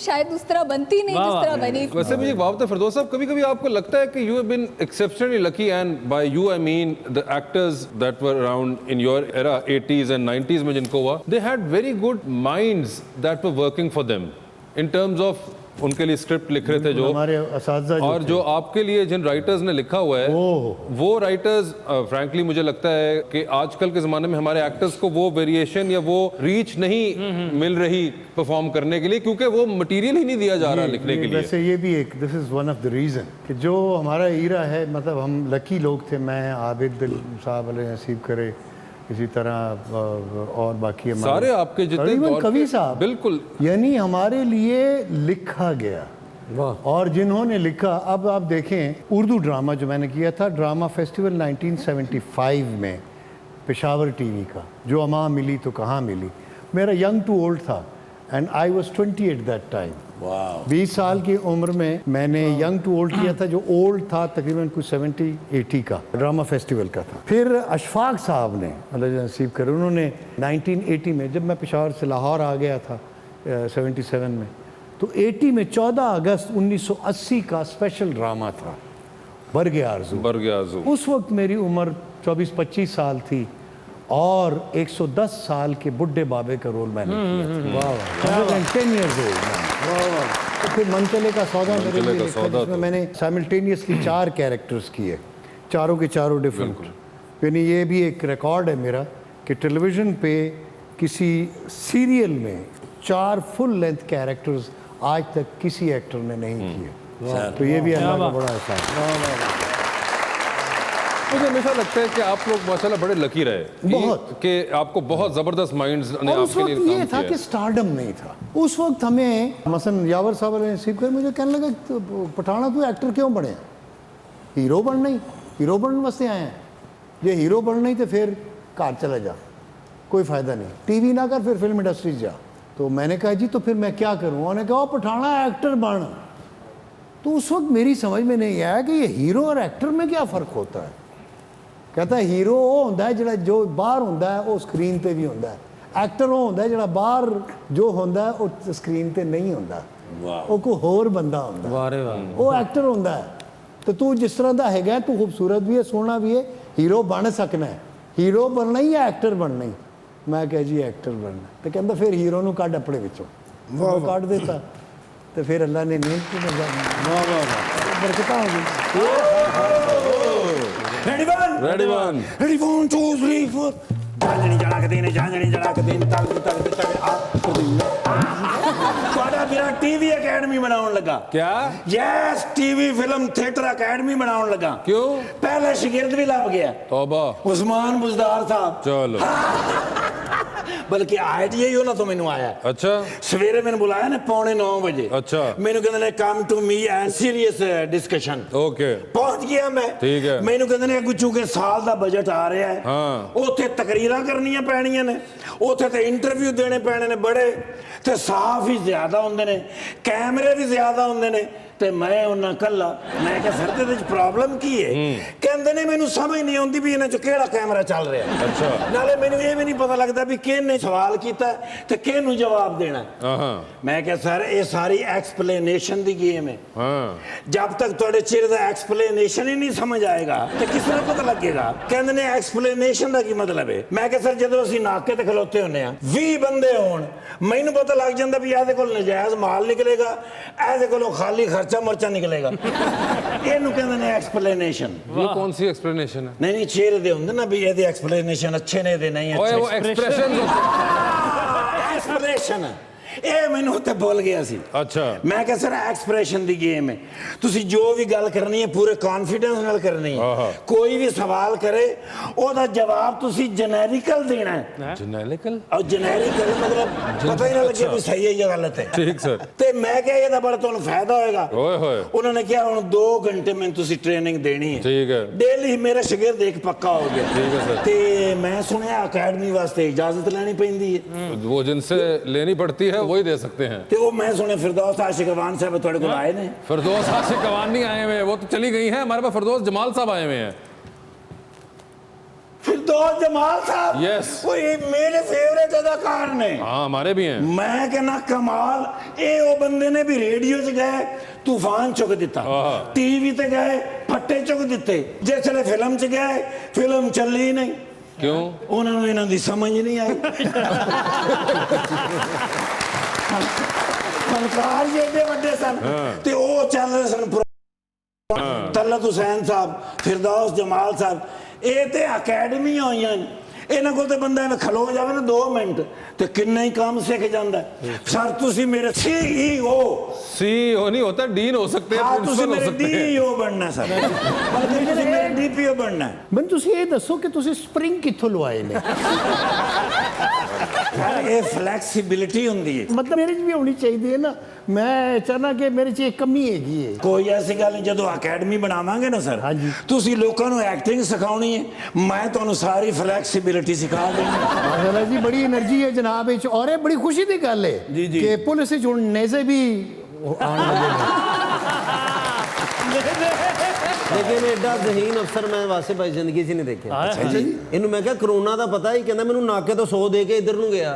शायद उस तरह बनती नहीं जिस तरह बनी। वैसे मुझे एक बात बताओ फिरदौस साहब, कभी-कभी आपको लगता है कि you have been exceptionally lucky, and by you I mean the actors that were around in your era 80s and 90s में जिनको हुआ, they had very good minds that were working for them in terms of उनके लिए script लिख रहे थे जो हमारे असातिज़ा और जो आपके लिए जिन राइटर्स ने लिखा हुआ है वो राइटर्स फ्रैंकली मुझे लगता है कि आजकल के ज़माने में हमारे एक्टर्स को वो वेरिएशन या वो रीच नहीं मिल रही परफॉर्म करने के लिए, क्योंकि वो मटेरियल ही नहीं दिया जा रहा लिखने के लिए। वैसे ये भी एक, this is one of the reason कि जो हमारा ईरा है, मतलब हम लकी लोग थे। मैं, आबिद साहब अल्लाह नसीब करे, इसी तरह और बाकी सारे आपके जितने कवि साहब, बिल्कुल, यानी हमारे लिए लिखा गया। और जिन्होंने लिखा, अब आप देखें उर्दू ड्रामा जो मैंने किया था, ड्रामा फेस्टिवल 1975 में पेशावर टीवी का, जो अमा मिली तो कहाँ मिली, मेरा यंग टू ओल्ड था and I was 20 at that time. 20 साल की उम्र में मैंने यंग टू ओल्ड किया था, जो ओल्ड था तकरीबन कुछ 70-80 का ड्रामा फेस्टिवल का था। फिर अशफाक साहब ने अल्लाह नसीब करे, उन्होंने 1980 में, जब मैं पेशावर से लाहौर आ गया था 77 में, तो 80 में 14 अगस्त 1980 का स्पेशल ड्रामा था बरगे आरज़ू। उस वक्त मेरी उम्र 24-25 साल थी और 110 साल के बुढ़े बाबे का रोल मैंने किया था। 10 years old। तो फिर मनचले का सौदा मेरे लिए लिखा, जिसमें मैंने साइमल्टेनियसली 4 कैरेक्टर्स किए, चारों के चारों डिफरेंट। यानी ये भी एक रिकॉर्ड है मेरा कि टेलीविज़न पे किसी सीरियल में 4 फुल लेंथ कैरेक्टर्स आज तक किसी एक्टर ने नहीं किए। तो ये भी अल्लाह का बड़ा एहसान। मुझे हमेशा लगता है कि आप लोग माशाल्लाह बड़े लकी रहे बहुत, कि आपको बहुत ज़बरदस्त माइंड्स ने और उस आपके लिए वक्त ये काम था किया कि है। स्टारडम नहीं था उस वक्त। हमें मसलन यावर साहब ने नसीब कर, मुझे कहने लगा तो पठाना तू एक्टर क्यों बने, हीरो बनना ही, हीरो बनने वास्ते आए हैं, ये हीरो बनना ही तो फिर घर चला जा, कोई फ़ायदा नहीं, टीवी ना कर, फिर फिल्म इंडस्ट्री जा। तो मैंने कहा जी तो फिर मैं क्या करूँ? उन्होंने कहा पठाना एक्टर बन। तो उस वक्त मेरी समझ में नहीं आया कि ये हीरो और एक्टर में क्या फ़र्क होता है। कहता है हीरो वो होंदा है जिहड़ा जो बाहर होंदा है वो स्क्रीन पे भी होंदा है, एक्टर वो होंदा है जिहड़ा बाहर जो होंदा है वो स्क्रीन पे नहीं होंदा, वो कोई होर बंदा होंदा, वो एक्टर होंदा है। तो तू जिस तरह दा हैगा, तू खूबसूरत भी है, सोहना भी है, हीरो बन सकना है, हीरो बनना ही या एक्टर बनना ही? मैं कहा जी एक्टर बनना। तो कहता फिर हीरो नू कढ़ अपने विचों, कढ़ देता, तो फिर अल्लाह ने मेहनत की बरकतां हो गई। रेडी वन 2 3 4 जांजनी जड़ा के दिन तक तक आ ਤੁਹਾਡਾ ਮੇਰਾ टीवी एकेडमी बनाने लगा। क्या? Yes, TV film theatre academy बनाने लगा। क्यों? पहले शागिर्द भी लग गया, तौबा। उस्मान बुजदार साहब। चलो। बल्कि आईटीआई हो ना तो मैनू आया। अच्छा। सवेरे मैंने बुलाया ना 8:45 बजे। अच्छा। मैनू कहते ने come to me and serious discussion. Okay. पहुंच गया मैं। ठीक है। मैनू कहते ने चूंकि साल दा बजट आ रहा है, हाँ। उत्थे तकरीरां करनियां पैणियां ने, उत्थे ते इंटरव्यू देने पैणे ने, बड़े ते साफ ही ज्यादा होंदे ने, कैमरे भी ज्यादा होंदे ने, ते मैं उन्ना कल्ला। मैं कहा सर ते प्रॉब्लम की है? कहंदे ने मैनू समझ नहीं आउंदी भी इन्हां च केड़ा कैमरा चल रहा है। अच्छा। नाले मैनू ये भी नहीं पता लगता भी किहने सवाल कीता ते किहनू जवाब देना है। हाँ। मैं कहा सर ये सारी एक्सप्लेनेशन दी गेम है। हाँ। जब तक तुहाडे चेहरे दा एक्सप्लेनेशन ही नहीं समझ आएगा तो किस तरह पता लगेगा? कहंदे ने एक्सप्लेनेशन दा की मतलब है? मैं कहा सर जदों असीं नाके ते खलोते हुंदे आ, 20 बंदे होण, मैनू पता लग जांदा भी इहदे कोल नजायज माल निकलेगा, इहदे कोलों खाली खर्चा मर्चा निकलेगा। इहनू कहंदे ने एक्सप्लेनेशन। ये कौन सी एक्सप्लेनेशन है? नहीं नहीं, चेहरे दे हुंदे ना भी इहदे एक्सप्लेनेशन अच्छे ने दे नहीं ओए अच्छे। वो एक्सप्रेशन। एक्सप्रेशन ਇਹ ਮੈਨੂੰ ਉੱਤੇ ਭੁੱਲ ਗਿਆ ਸੀ। अच्छा। ਮੈਂ ਕਿਹਾ ਸਰ ਐਕਸਪ੍ਰੈਸ਼ਨ ਦੀ ਗੇਮ ਹੈ, ਤੁਸੀਂ ਜੋ ਵੀ ਗੱਲ ਕਰਨੀ ਹੈ ਪੂਰੇ ਕੌਨਫੀਡੈਂਸ ਨਾਲ ਕਰਨੀ ਹੈ। ਕੋਈ ਵੀ ਸਵਾਲ ਕਰੇ ਉਹਦਾ ਜਵਾਬ ਤੁਸੀਂ ਜੈਨਰਿਕਲ ਦੇਣਾ ਹੈ। जेनेरिकल? ਔਰ ਜੈਨਰਿਕਲ ਮਤਲਬ ਪਤਾ ਹੀ ਨਾ ਲੱਗੇ ਵੀ ਸਹੀ ਹੈ ਜਾਂ ਗਲਤ ਹੈ। ठीक सर। ਤੇ ਮੈਂ ਕਿਹਾ ਇਹਦਾ ਬੜਾ ਤੁਹਾਨੂੰ ਫਾਇਦਾ ਹੋਏਗਾ। ओए होए। ਉਹਨਾਂ ਨੇ ਕਿਹਾ ਹੁਣ 2 ਘੰਟੇ ਮੈਨੂੰ ਤੁਸੀਂ ਟ੍ਰੇਨਿੰਗ ਦੇਣੀ ਹੈ। ठीक है। ਡੇਲੀ ਮੇਰਾ ਸ਼ਾਗਿਰਦ ਇੱਕ ਪੱਕਾ ਹੋ ਗਿਆ। ठीक है सर। ਤੇ ਮੈਂ ਸੁਣਿਆ ਅਕੈਡਮੀ ਵਾਸਤੇ ਇਜਾਜ਼ਤ ਲੈਣੀ ਪੈਂਦੀ ਹੈ। वो जिनसे लेनी पड़ती है वही दे सकते हैं। ਤੇ ਉਹ ਮੈਂ ਸੁਣਿਆ ਫਿਰਦੌਸ ਆਸ਼ਿਕ ਅਵਾਨ ਸਾਹਿਬ ਤੁਹਾਡੇ ਕੋਲ ਆਏ ਨੇ। फिरदौस आशिक कवान नहीं आए हुए हैं, वो तो चली गई हैं। हमारे पास फिरदौस जमाल साहब आए हुए हैं। ਫਿਰਦੌਸ ਜਮਾਲ ਸਾਹਿਬ। Yes। ਉਹ ਇਹ ਮੇਰੇ ਫੇਵਰੇਟ ਅਦਾਕਾਰ ਨੇ। हाँ हमारे भी हैं। ਮੈਂ ਕਹਿੰਦਾ ਕਮਾਲ, ਇਹ ਉਹ ਬੰਦੇ ਨੇ ਵੀ ਰੇਡੀਓ 'ਚ ਗਏ ਤੂਫਾਨ ਚੁੱਕ ਦਿੱਤਾ, ਟੀਵੀ ਤੇ ਗਏ ਫੱਟੇ ਚੁੱਕ ਦਿੱਤੇ, ਜਿਸ ਵੇਲੇ ਫਿਲਮ 'ਚ ਗਏ ਫਿਲਮ ਚੱਲੀ ਨਹੀਂ। क्यों? ਉਹਨਾਂ ਨੂੰ ਇਹਨਾਂ ਦੀ ਸਮਝ ਨਹੀਂ ਆਈ। ਫਨਕਾਰ ਜਿਹੜੇ ਵੱਡੇ ਸਨ ਤੇ ਉਹ ਚੱਲ ਰਹੇ ਸਨ। ਤਲਤ ਹੁਸੈਨ ਸਾਹਿਬ, ਫਿਰਦੌਸ ਜਮਾਲ ਸਾਹਿਬ, ਇਹ ਤੇ ਅਕੈਡਮੀ ਹੋਈਆਂ ਨੇ। ਇਹਨਾਂ ਕੋਲ ਤੇ ਬੰਦਾ ਐਵੇਂ ਖਲੋ ਜਾਵੇ ਨਾ 2 ਮਿੰਟ ਤੇ ਕਿੰਨਾ ਹੀ ਕੰਮ ਸਿੱਖ ਜਾਂਦਾ। ਸਰ ਤੁਸੀਂ ਮੇਰੇ CEO नहीं होता, डीन हो सकते हैं, ਹਾਂ, ਤੁਸੀਂ प्रिंसिपल हो ਮੇਰੇ सकते हैं। DEO ਬਣਨਾ ਸਰ, ਬਲਕਿ ਤੁਸੀਂ ਮੇਰੇ DPO ਬਣਨਾ। ਮੈਨੂੰ ਤੁਸੀਂ ਇਹ ਦੱਸੋ ਕਿ ਤੁਸੀਂ ਸਪਰਿੰਗ ਕਿੱਥੋਂ ਲਵਾਏ ਨੇ? ਯਾਰ ਇਹ ਫਲੈਕਸੀਬਿਲਿਟੀ ਹੁੰਦੀ ਹੈ। ਮਤਲਬ ਮੇਰੇ 'ਚ ਵੀ ਹੋਣੀ ਚਾਹੀਦੀ ਹੈ ਨਾ। ਮੈਂ ਚਾਹਨਾ ਕਿ ਮੇਰੇ 'ਚ ਇੱਕ ਕਮੀ ਹੈਗੀ ਹੈ। ਕੋਈ ਐਸੀ ਗੱਲ ਨਹੀਂ, ਜਦੋਂ ਅਕੈਡਮੀ ਬਣਾਵਾਂਗੇ ਨਾ ਸਰ, ਹਾਂਜੀ। ਤੁਸੀਂ ਲੋਕਾਂ ਨੂੰ ਐਕਟਿੰਗ ਸਿਖਾਉਣੀ ਹੈ, ਮੈਂ ਤੁਹਾਨੂੰ ਸਾਰੀ ਫਲੈਕਸੀਬਿਲਿਟੀ ਸਿਖਾ ਦੇਣੀ। ਮਾਸ਼ਾਅੱਲਾ ਜੀ, ਬੜੀ એનર્ਜੀ ਹੈ ਜਨਾਬ ਵਿੱਚ, ਔਰ ਇਹ ਬੜੀ ਖੁਸ਼ੀ ਦੀ ਗੱਲ ਹੈ ਕਿ ਪੁਲਿਸ ਵਿੱਚ ਹੁਣ ਨੇਜ਼ੇ ਵੀ ਆਉਣ ਲੱਗੇ ਨੇ। लेकिन एडा जहीन अफसर मैं वासे भाई जिंदगी च नहीं देखा। इन्हू मैं क्या कोरोना का पता ही कहना मैनू नाके तो 100 दे के इधर नू गया।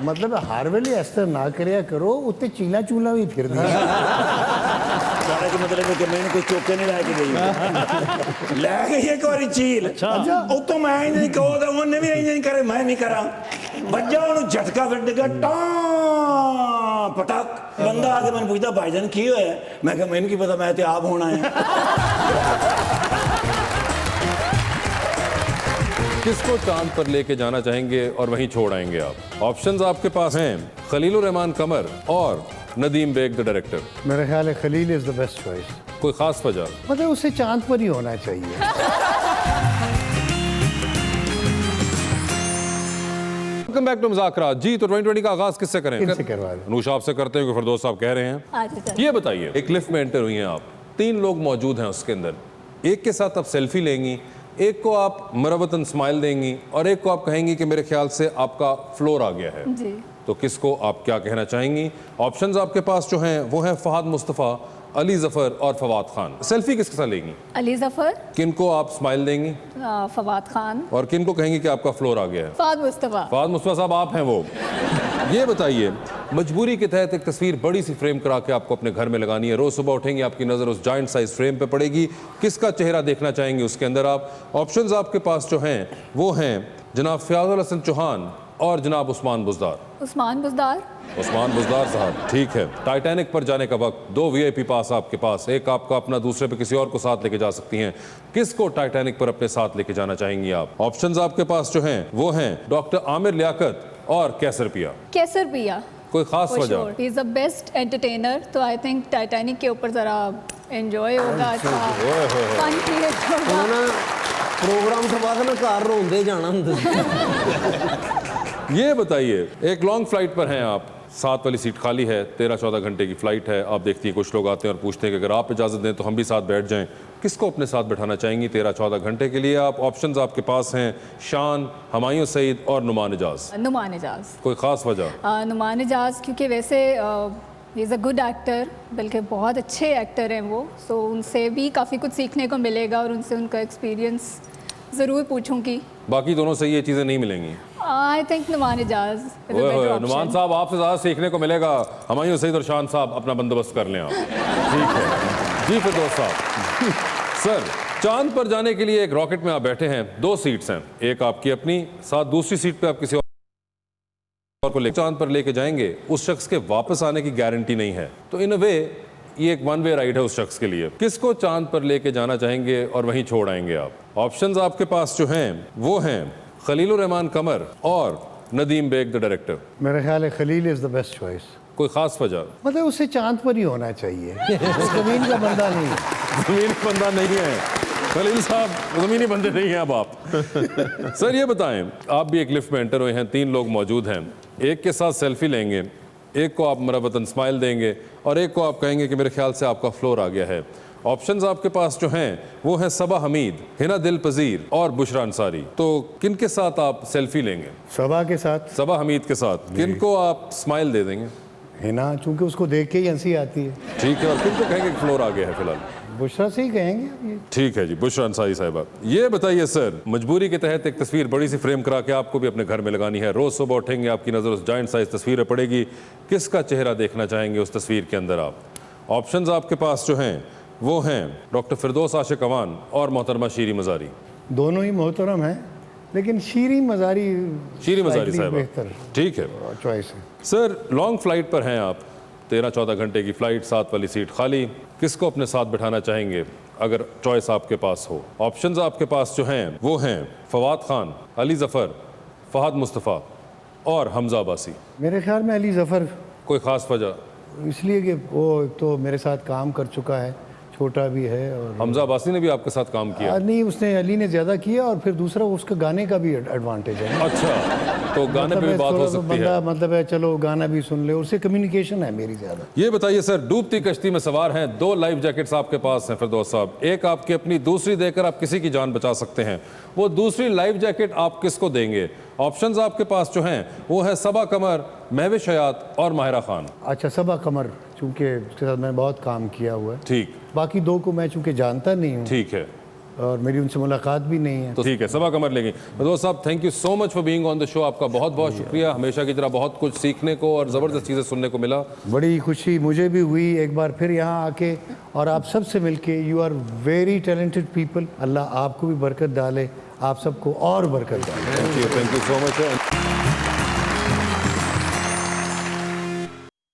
ਮਤਲਬ ਹਰ ਵੇਲੇ ਇਸ ਤਰ੍ਹਾਂ ਨਾ ਕਰਿਆ ਕਰੋ, ਉੱਤੇ ਚੀਲਾ ਚੂਲਾ ਵੀ ਫਿਰਦੀਆਂ। ਸਾਰਾ ਕੀ ਮਤਲਬ ਹੈ ਕਿ ਮੈਨੂੰ ਕੋਈ ਚੋਕੇ ਨਹੀਂ ਲੈ ਕੇ ਗਈ। ਲੈ ਗਈ ਇੱਕ ਵਾਰੀ ਚੀਲ, ਉਤੋਂ ਮੈਂ ਹੀ ਨਹੀਂ ਕਹੋ ਤਾਂ ਉਹਨੇ ਵੀ ਨਹੀਂ ਕਰੇ, ਮੈਂ ਨਹੀਂ ਕਰਾਂ। ਵੱਜਾ ਉਹਨੂੰ ਝਟਕਾ ਵੱਜੇਗਾ, ਟਾਂ ਪਟਕ। ਬੰਦਾ ਆ ਕੇ ਮੈਨੂੰ ਪੁੱਛਦਾ ਭਾਈਜਾਨ ਕੀ ਹੋਇਆ? ਮੈਂ ਕਿਹਾ ਮੈਨੂੰ ਕੀ ਪਤਾ, ਮੈਂ ਤੇ ਆਪ ਹੋਣਾ ਹੈ। किसको चांद पर लेके जाना चाहेंगे और वहीं छोड़ आएंगे आप? ऑप्शंस आपके पास हैं, खलीलुर रहमान कमर और नदीम बेग द डायरेक्टर। मेरा ख्याल है Khalil is the best choice. कोई खास वजह? मतलब उसे चांद पर ही होना चाहिए। Welcome back to Muzakarat. जी, तो 2020 का आगाज किससे करें? इनसे करवा दें। अनुष आपसे करते हैं क्योंकि फिरदौस साहब कह रहे हैं। ये बताइए, एक लिफ्ट में एंटर हुई हैं आप, 3 लोग मौजूद हैं उसके अंदर, एक के साथ आप सेल्फी लेंगी, एक को आप मरवतन स्माइल देंगी और एक को आप कहेंगी कि मेरे ख्याल से आपका फ्लोर आ गया है। जी। तो किसको आप क्या कहना चाहेंगी? ऑप्शंस आपके पास जो हैं वो हैं फहद मुस्तफ़ा, अली ज़फ़र और फवाद खान। सेल्फी किसके साथ लेंगी? अली ज़फ़र, किनको आप स्माइल देंगी फवाद खान और किनको कहेंगी कि आपका फ्लोर आ गया है? फवाद मुस्तफ़ा। फवाद मुस्तफ़ा साहब आप हैं वो। ये बताइए, मजबूरी के तहत एक तस्वीर बड़ी सी फ्रेम करा के आपको अपने घर में लगानी है, रोज़ सुबह उठेंगी आपकी नज़र उस जॉइंट साइज फ्रेम पे पड़ेगी, किसका चेहरा देखना चाहेंगे उसके अंदर आप? ऑप्शंस आपके पास जो हैं वो हैं जनाब फ़याज़ुल हसन चौहान और जनाब उस्मान बुज़दार। उस्मान बुज़दार। उस्मान बुज़दार साहब, ठीक है। टाइटैनिक पर जाने का वक्त, 2 VIP पास आपके पास, एक आपका अपना, दूसरे पे किसी और को साथ लेके जा सकती हैं। किसको टाइटैनिक पर अपने साथ लेके जाना चाहेंगी आप? ऑप्शंस आपके पास जो हैं वो हैं डॉक्टर आमिर लियाकत और कैसर पिया। कैसर पिया। कोई खास वजह? He is the best entertainer, तो आई थिंक टाइटैनिक के ऊपर ज़रा एंजॉय होगा, अच्छा फन क्रिएट होगा। ना प्रोग्राम के बाद ना कार रोंदे जाना हुंदा। ये बताइए, एक लॉन्ग फ्लाइट पर हैं आप, 7 वाली सीट खाली है, 13-14 घंटे की फ्लाइट है। आप देखती हैं कुछ लोग आते हैं और पूछते हैं कि अगर आप इजाज़त दें तो हम भी साथ बैठ जाएं। किसको अपने साथ बैठाना चाहेंगी 13-14 घंटे के लिए? आप ऑप्शंस आपके पास हैं, शान, हुमायूं सईद और नुमान एजाज। नुमान एजाज। कोई ख़ास वजह? नुमान एजाज क्योंकि वैसे he is a good actor, बल्कि बहुत अच्छे एक्टर हैं वो, सो उनसे भी काफ़ी कुछ सीखने को मिलेगा और उनसे उनका एक्सपीरियंस ज़रूर पूछूंगी। बाकी दोनों से ये चीज़ें नहीं मिलेंगी? I think Numan Ejaz. नुमान साहब, आपसे ज़्यादा सीखने को मिलेगा। हुमायूं सईद और शान साहब अपना बंदोबस्त कर लें आप। ठीक है जी फिरदौस साहब। सर, चांद पर जाने के लिए एक रॉकेट में आप बैठे हैं, 2 सीट्स हैं, एक आपकी अपनी, साथ दूसरी सीट पे आप किसी और को चांद पर लेके जाएंगे। उस शख्स के वापस आने की गारंटी नहीं है, तो इन अ वे ये एक 1 वे राइड है उस शख्स के लिए। किसको चांद पर लेके जाना चाहेंगे और वहीं छोड़ आएंगे आप? ऑप्शंस आपके पास जो हैं वो हैं खलीलुर रहमान कमर और नदीम बेग द डायरेक्टर। मेरा ख्याल है Khalil is the best choice. कोई खास वजह? मतलब उसे चांद पर ही होना चाहिए, ज़मीन का बंदा नहीं है। ज़मीन बंदा नहीं है खलील साहब, ज़मीनी बंदे नहीं हैं अब आप। सर ये बताएं, आप भी एक लिफ्ट में एंटर हुए हैं, 3 लोग मौजूद हैं, एक के साथ सेल्फी लेंगे, एक को आप मरबतन स्माइल देंगे और एक को आप कहेंगे कि मेरे ख्याल से आपका फ्लोर आ गया है। ऑप्शंस आपके पास जो हैं वो हैं सबा हमीद, हिना दिल पजीर और बुशरा अंसारी। तो किन के साथ आप सेल्फी लेंगे? सबा के साथ। सबा हमीद के साथ। किन को आप स्माइल दे देंगे? हिना, चूंकि उसको देख के ही हंसी आती है। ठीक है, और किन को कहेंगे कि फ्लोर आ गया है फिलहाल? बुशरा से ही कहेंगे। ठीक है जी, बुशरा अंसारी साहिबा। ये बताइए सर, मजबूरी के तहत एक तस्वीर बड़ी सी फ्रेम करा के आपको भी अपने घर में लगानी है, रोज सुबह उठेंगे आपकी नज़र उस जाइंट साइज तस्वीर पर पड़ेगी, किसका चेहरा देखना चाहेंगे उस तस्वीर के अंदर आप? ऑप्शंस आपके पास जो हैं वो हैं डॉक्टर फिरदौस आशिक अवान और मोहतरमा शीरी मज़ारी। दोनों ही मोहतरम हैं, लेकिन शीरी मज़ारी साहिबा बेहतर ठीक है चॉइस है। सर, लॉन्ग फ्लाइट पर हैं आप, 13-14 घंटे की फ्लाइट, 7 वाली सीट खाली, किसको अपने साथ बिठाना चाहेंगे अगर चॉइस आपके पास हो? ऑप्शंस आपके पास जो हैं वो हैं फवाद खान, अली जफ़र, फहद मुस्तफ़ा और हमजा अब्बासी। मेरे ख्याल में अली जफ़र। कोई ख़ास वजह? इसलिए कि वो तो मेरे साथ काम कर चुका है, छोटा भी है। और हमजा अब्बासी ने भी आपके साथ काम किया? नहीं, उसने अली ने ज़्यादा किया और फिर दूसरा उसका गाने का भी एडवांटेज है। अच्छा, तो गाने पे भी बात हो सकती है। मतलब है, चलो गाना भी सुन ले, उससे कम्युनिकेशन है मेरी ज़्यादा। ये बताइए सर, डूबती कश्ती में सवार हैं, 2 लाइफ जैकेट्स आपके पास हैं फिरदौस साहब, एक आपकी अपनी, दूसरी देकर आप किसी की जान बचा सकते हैं। वो दूसरी लाइफ जैकेट आप किसको देंगे? ऑप्शंस आपके पास जो हैं वो है सबा कमर, महविश हयात और माहिरा खान। अच्छा, सबा कमर, चूँकि उसके साथ मैंने बहुत काम किया हुआ है। ठीक। बाकी 2 को मैं चूँकि जानता नहीं हूँ। ठीक है, और मेरी उनसे मुलाकात भी नहीं है। तो ठीक है, सबा कमर लेंगे। फिरदौस साहब, thank you so much for being on the show. आपका बहुत बहुत शुक्रिया, हमेशा की तरह बहुत कुछ सीखने को और ज़बरदस्त चीज़ें सुनने को मिला। बड़ी खुशी मुझे भी हुई एक बार फिर यहाँ आके और आप सबसे मिलके। You are very talented people, Allah आपको भी बरकत डाले, आप सबको और बरकत डाले। Thank you so much.